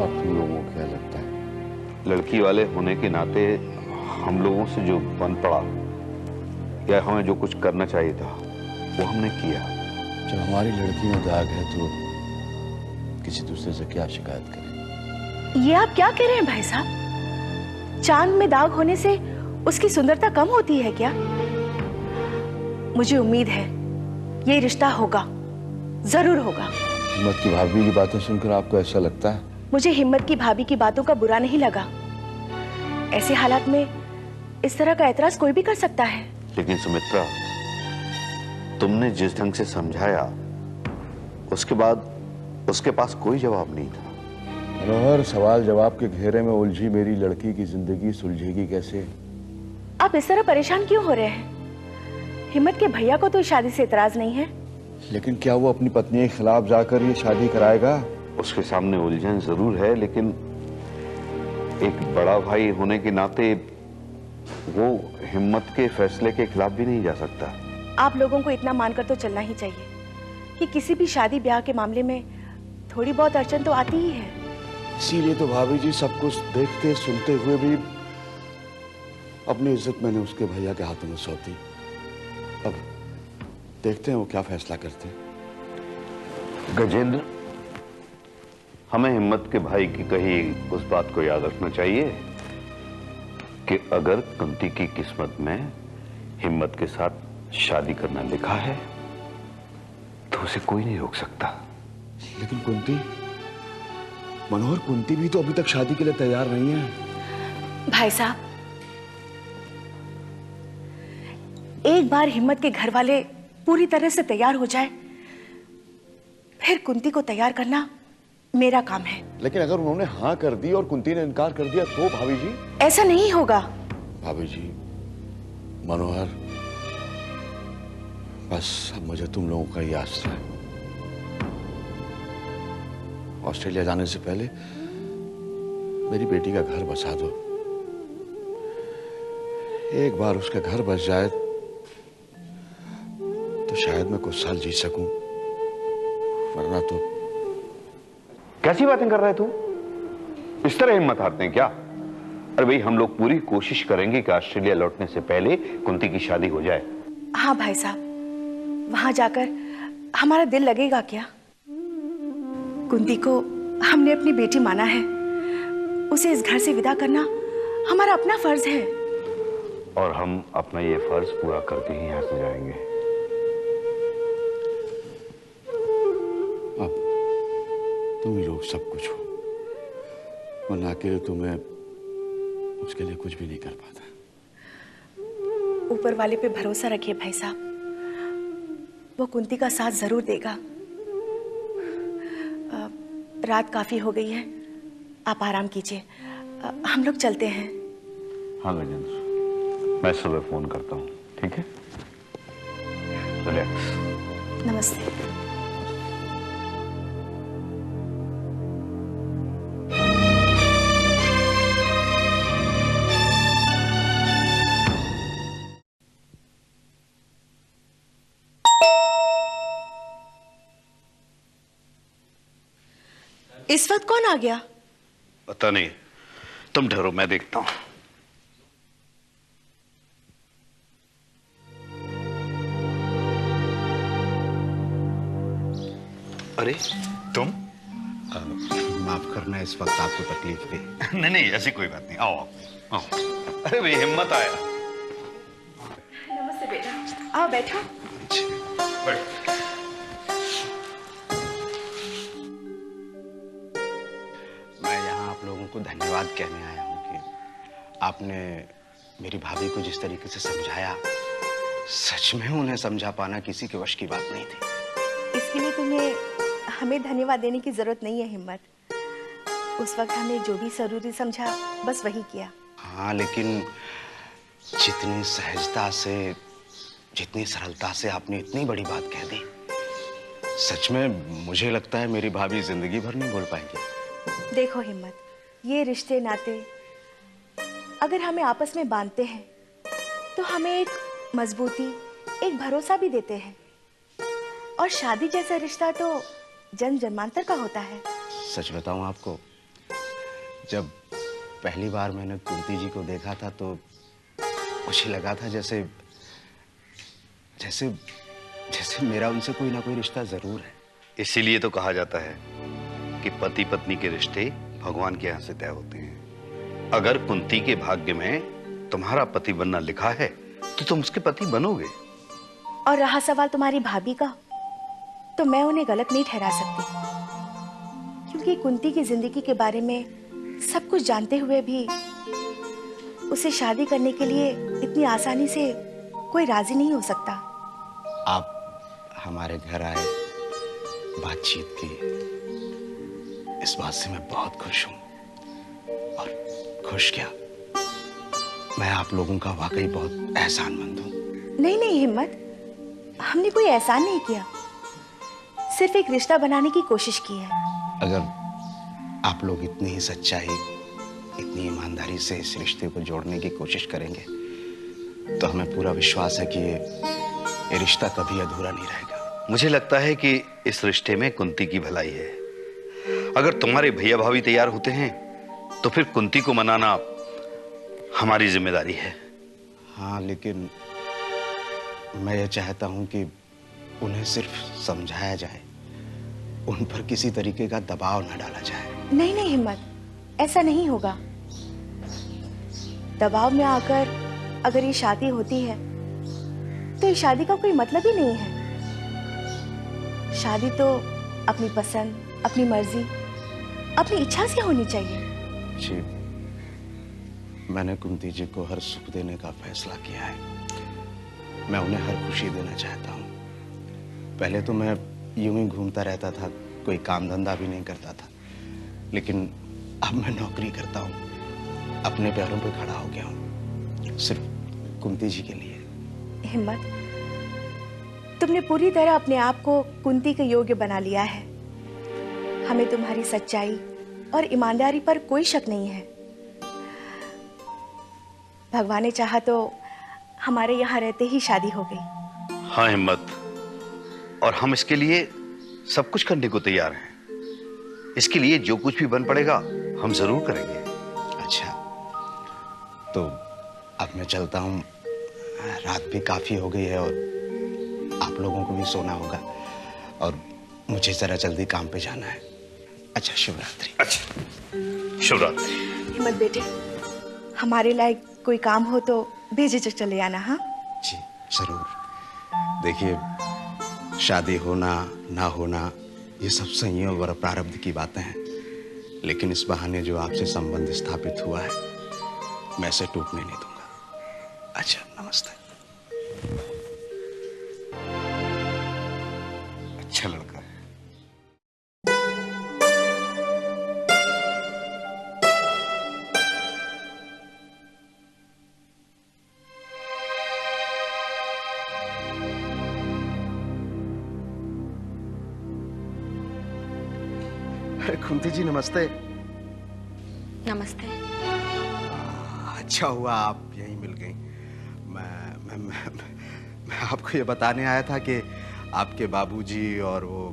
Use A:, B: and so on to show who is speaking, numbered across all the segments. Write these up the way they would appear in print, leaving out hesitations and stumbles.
A: और तुम लोगों को क्या लगता है?
B: लड़की वाले होने के नाते हम लोगों से जो बन पड़ा या हमें जो कुछ करना चाहिए था वो हमने किया।
A: जब हमारी लड़की में दाग है तो किसी दूसरे से क्या शिकायत करें?
C: ये आप क्या कह रहे हैं भाई साहब? चांद में दाग होने से उसकी सुंदरता कम होती है क्या? मुझे उम्मीद है ये रिश्ता होगा, जरूर होगा।
A: हिम्मत की भाभी की बातें सुनकर आपको ऐसा लगता है?
C: मुझे हिम्मत की भाभी की बातों का बुरा नहीं लगा। ऐसे हालात में इस तरह का एतराज कोई भी कर सकता है।
B: लेकिन सुमित्रा, तुमने जिस ढंग से समझाया उसके बाद उसके पास कोई जवाब नहीं था।
A: मनोहर, सवाल जवाब के घेरे में उलझी मेरी लड़की की जिंदगी सुलझेगी कैसे?
C: आप इस तरह परेशान क्यों हो रहे हैं? हिम्मत के भैया को तो इस शादी से इतराज नहीं है।
A: लेकिन क्या वो अपनी पत्नी के खिलाफ जाकर ये शादी कराएगा?
B: उसके सामने उलझन जरूर है, लेकिन एक बड़ा भाई होने के नाते वो हिम्मत के फैसले के खिलाफ भी नहीं जा सकता।
C: आप लोगों को इतना मानकर तो चलना ही चाहिए कि किसी भी शादी ब्याह के मामले में थोड़ी बहुत अड़चन तो आती ही है।
A: इसीलिए तो भाभी जी सब कुछ देखते सुनते हुए भी अपनी इज्जत मैंने उसके भैया के हाथों में सौंप दी। अब देखते हैं वो क्या फैसला करते हैं।
B: गजेंद्र, हमें हिम्मत के भाई की कही उस बात को याद रखना चाहिए कि अगर कुंती की किस्मत में हिम्मत के साथ शादी करना लिखा है तो उसे कोई नहीं रोक सकता।
A: लेकिन कुंती, मनोहर, कुंती भी तो अभी तक शादी के लिए तैयार नहीं है।
C: भाई साहब, एक बार हिम्मत के घर वाले पूरी तरह से तैयार हो जाए, फिर कुंती को तैयार करना मेरा काम है।
A: लेकिन अगर उन्होंने हाँ कर दी और कुंती ने इनकार कर दिया तो भाभी जी?
C: ऐसा नहीं होगा।
A: भाभी जी, मनोहर, बस अब मुझे तुम लोगों का ही आसरा है। ऑस्ट्रेलिया जाने से पहले मेरी बेटी का घर बसा दो। एक बार उसका घर बस जाए तो शायद मैं कुछ साल जी सकूं, वरना तो।
B: कैसी बातें कर रहा है तू? इस तरह हिम्मत हारते हैं क्या? अरे भाई, हम लोग पूरी कोशिश करेंगे कि ऑस्ट्रेलिया लौटने से पहले कुंती की शादी हो जाए।
C: हाँ भाई साहब, वहां जाकर हमारा दिल लगेगा क्या? कुंती को हमने अपनी बेटी माना है, उसे इस घर से विदा करना हमारा अपना फर्ज है।
B: और हम अपना ये फर्ज पूरा करके ही यहाँ से जाएंगे।
A: अब तुम ही लोग सब कुछ हो, वरना अकेले तो मैं उसके लिए कुछ भी नहीं कर पाता।
C: ऊपर वाले पे भरोसा रखिए भाई साहब, वो कुंती का साथ जरूर देगा। रात काफी हो गई है, आप आराम कीजिए, हम लोग चलते हैं।
B: हाँ गजेंद्र, मैं सुबह फोन करता हूँ, ठीक है? रिलैक्स।
C: नमस्ते। इस वक्त कौन आ गया?
B: पता नहीं, तुम ठहरो, मैं देखता हूं। अरे तुम?
D: माफ करना, इस वक्त आपको तकलीफ दी।
B: नहीं नहीं, ऐसी कोई बात नहीं, आओ आओ आओ। अरे भाई, हिम्मत आया।
C: नमस्ते बेटा, आओ बैठो।
D: मैं यहाँ आप लोगों को धन्यवाद कहने आया हूँ कि आपने मेरी भाभी को जिस तरीके से समझाया, सच में उन्हें समझा पाना किसी के वश की बात नहीं थी।
C: इसके लिए तुम्हें हमें धन्यवाद देने की जरूरत नहीं है हिम्मत। उस वक्त हमने जो भी जरूरी समझा बस वही किया।
D: हाँ, लेकिन जितनी सहजता से, जितनी सरलता से आपने इतनी बड़ी बात कह दी, सच में मुझे लगता है मेरी भाभी जिंदगी भर नहीं भूल पाएंगी।
C: देखो हिम्मत, ये रिश्ते नाते अगर हमें आपस में बांधते हैं तो हमें एक मजबूती, एक भरोसा भी देते हैं। और शादी जैसा रिश्ता तो जन्म जन्मांतर का होता है।
D: सच बताऊं आपको, जब पहली बार मैंने कुंती जी को देखा था तो मुझे लगा था जैसे जैसे जैसे मेरा उनसे कोई ना कोई रिश्ता जरूर है।
B: इसीलिए तो कहा जाता है कि पति पत्नी के रिश्ते भगवान के यहाँ से तय होते हैं। अगर कुंती के भाग्य में तुम्हारा पति बनना लिखा है तो तुम उसके पति बनोगे।
C: और रहा सवाल तुम्हारी भाभी का, तो मैं उन्हें गलत नहीं ठहरा सकती, क्योंकि कुंती की जिंदगी के बारे में सब कुछ जानते हुए भी उसे शादी करने के लिए इतनी आसानी से कोई राजी नहीं हो सकता।
D: आप हमारे घर आए, बातचीत की, इस बात से मैं बहुत खुश हूं। और खुश क्या, मैं आप लोगों का वाकई बहुत एहसानमंद हूं।
C: नहीं नहीं हिम्मत, हमने कोई एहसान नहीं किया, सिर्फ एक रिश्ता बनाने की कोशिश की है।
D: अगर आप लोग इतनी ही सच्चाई, इतनी ईमानदारी से इस रिश्ते को जोड़ने की कोशिश करेंगे तो हमें पूरा विश्वास है कि ये रिश्ता कभी अधूरा नहीं रहेगा।
B: मुझे लगता है कि इस रिश्ते में कुंती की भलाई है। अगर तुम्हारे भैया भाभी तैयार होते हैं तो फिर कुंती को मनाना हमारी जिम्मेदारी है।
D: हाँ, लेकिन मैं ये चाहता हूं कि उन्हें सिर्फ समझाया जाए, उन पर किसी तरीके का दबाव ना डाला जाए।
C: नहीं नहीं हिम्मत, ऐसा नहीं होगा। दबाव में आकर अगर ये शादी होती है तो ये शादी का कोई मतलब ही नहीं है। शादी तो अपनी पसंद, अपनी मर्जी, अपनी इच्छा से होनी चाहिए।
D: जी, मैंने कुंती जी को हर सुख देने का फैसला किया है। मैं उन्हें हर खुशी देना चाहता हूँ। पहले तो मैं यूं ही घूमता रहता था, कोई काम धंधा भी नहीं करता था, लेकिन अब मैं नौकरी करता हूँ, अपने पैरों पे खड़ा हो गया हूँ, सिर्फ कुंती जी के लिए।
C: हिम्मत, तुमने पूरी तरह अपने आप को कुंती के योग्य बना लिया है। हमें तुम्हारी सच्चाई और ईमानदारी पर कोई शक नहीं है। भगवान ने चाहा तो हमारे यहाँ रहते ही शादी हो गई।
B: हाँ हिम्मत, और हम इसके लिए सब कुछ करने को तैयार हैं। इसके लिए जो कुछ भी बन पड़ेगा हम जरूर करेंगे।
D: अच्छा, तो अब मैं चलता हूँ, रात भी काफी हो गई है और आप लोगों को भी सोना होगा और मुझे जरा जल्दी काम पे जाना है। अच्छा, शिवरात्रि।
B: अच्छा, शिवरात्रि।
C: हिम्मत बेटे, हमारे लायक कोई काम हो तो बेझिझक चले आना। हाँ
D: जी जरूर। देखिए, शादी होना ना होना ये सब संयोग और प्रारब्ध की बातें हैं, लेकिन इस बहाने जो आपसे संबंध स्थापित हुआ है मैं इसे टूटने नहीं दूंगा। अच्छा, नमस्ते। अच्छा लड़का है। कुंती जी नमस्ते।
E: नमस्ते।
D: अच्छा हुआ आप यहीं मिल गई। मैं आपको ये बताने आया था कि आपके बाबूजी और वो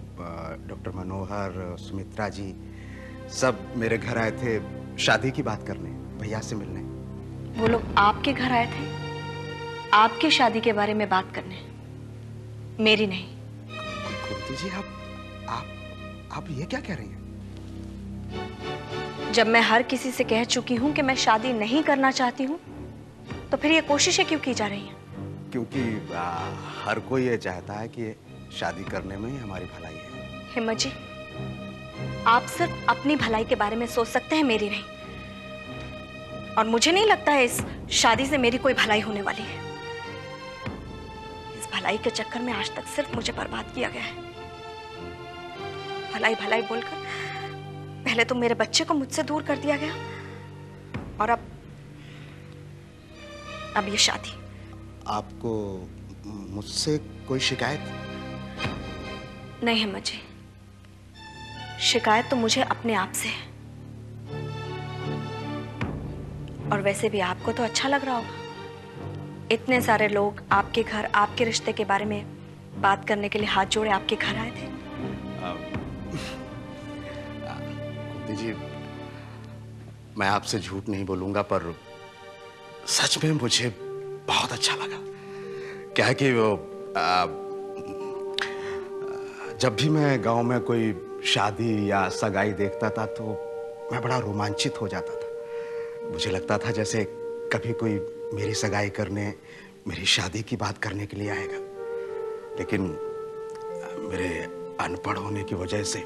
D: डॉक्टर मनोहर, सुमित्रा जी सब मेरे घर आए थे शादी की बात करने, भैया से मिलने।
E: वो लोग आपके घर आए थे आपकी शादी के बारे में बात करने, मेरी नहीं।
D: कुंती जी, आप ये क्या कह रही हैं?
E: जब मैं हर किसी से कह चुकी हूँ कि मैं शादी नहीं करना चाहती हूँ, तो फिर ये कोशिशें क्यों की जा रही हैं?
D: क्योंकि हर कोई ये चाहता है कि शादी करने में ही हमारी भलाई है।
E: हिम्मत जी, आप सिर्फ अपनी भलाई के बारे में सोच सकते हैं, मेरी नहीं। और मुझे नहीं लगता है इस शादी से मेरी कोई भलाई होने वाली है। इस भलाई के चक्कर में आज तक सिर्फ मुझे बर्बाद किया गया है। भलाई भलाई बोलकर पहले तो मेरे बच्चे को मुझसे दूर कर दिया गया, और अब ये शादी।
D: आपको मुझसे कोई शिकायत?
E: नहीं हिम्मत जी, शिकायत तो मुझे अपने आप से है। और वैसे भी आपको तो अच्छा लग रहा होगा, इतने सारे लोग आपके घर आपके रिश्ते के बारे में बात करने के लिए हाथ जोड़े आपके घर आए थे।
D: कुंती जी, मैं आपसे झूठ नहीं बोलूंगा, पर सच में मुझे बहुत अच्छा लगा। क्या है कि वो जब भी मैं गांव में कोई शादी या सगाई देखता था तो मैं बड़ा रोमांचित हो जाता था। मुझे लगता था जैसे कभी कोई मेरी सगाई करने, मेरी शादी की बात करने के लिए आएगा। लेकिन मेरे अनपढ़ होने की वजह से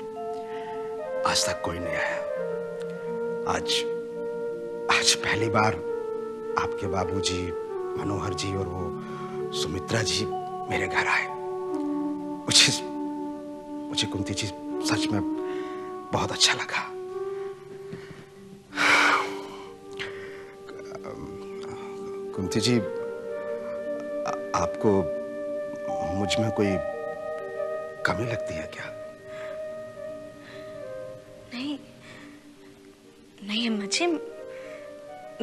D: आज तक कोई नहीं आया। आज पहली बार आपके बाबूजी, मनोहर जी और वो सुमित्रा जी मेरे घर आए। मुझे कुंती जी सच में बहुत अच्छा लगा। कुंती जी, आपको मुझ में कोई कमी लगती है क्या?
E: नहीं नहीं अम्मा जी,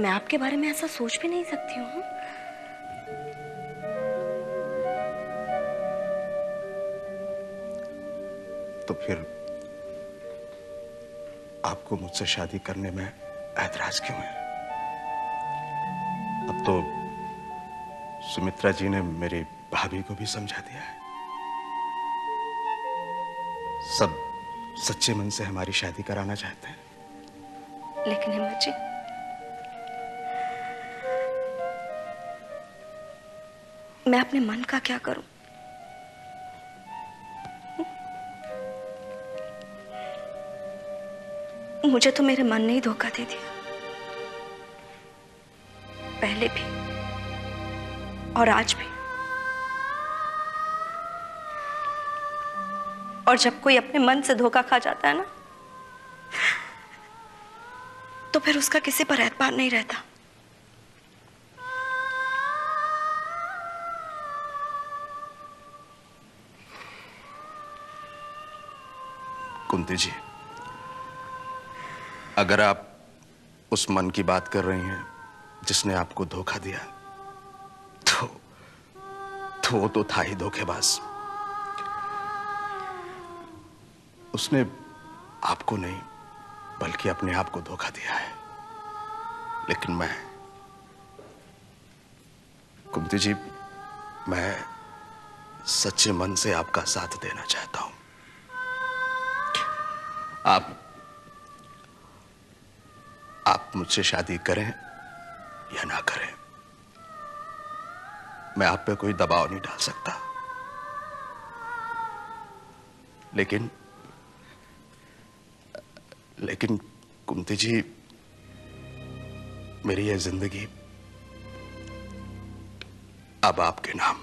E: मैं आपके बारे में ऐसा सोच भी नहीं सकती हूँ।
D: तो फिर आपको मुझसे शादी करने में ऐतराज क्यों है? अब तो सुमित्रा जी ने मेरी भाभी को भी समझा दिया है। सब सच्चे मन से हमारी शादी कराना चाहते हैं।
E: लेकिन हिम्मत जी, मैं अपने मन का क्या करूं? मुझे तो मेरे मन ने ही धोखा दे दिया, पहले भी और आज भी। और जब कोई अपने मन से धोखा खा जाता है ना, तो फिर उसका किसी पर एतबार नहीं रहता।
D: कुंती जी, अगर आप उस मन की बात कर रही हैं जिसने आपको धोखा दिया, तो वो तो था ही धोखेबाज। उसने आपको नहीं बल्कि अपने आप को धोखा दिया है। लेकिन मैं, कुंती जी, मैं सच्चे मन से आपका साथ देना चाहता हूं। आप मुझसे शादी करें या ना करें, मैं आप पे कोई दबाव नहीं डाल सकता। लेकिन कुंती जी, मेरी यह जिंदगी अब आपके नाम।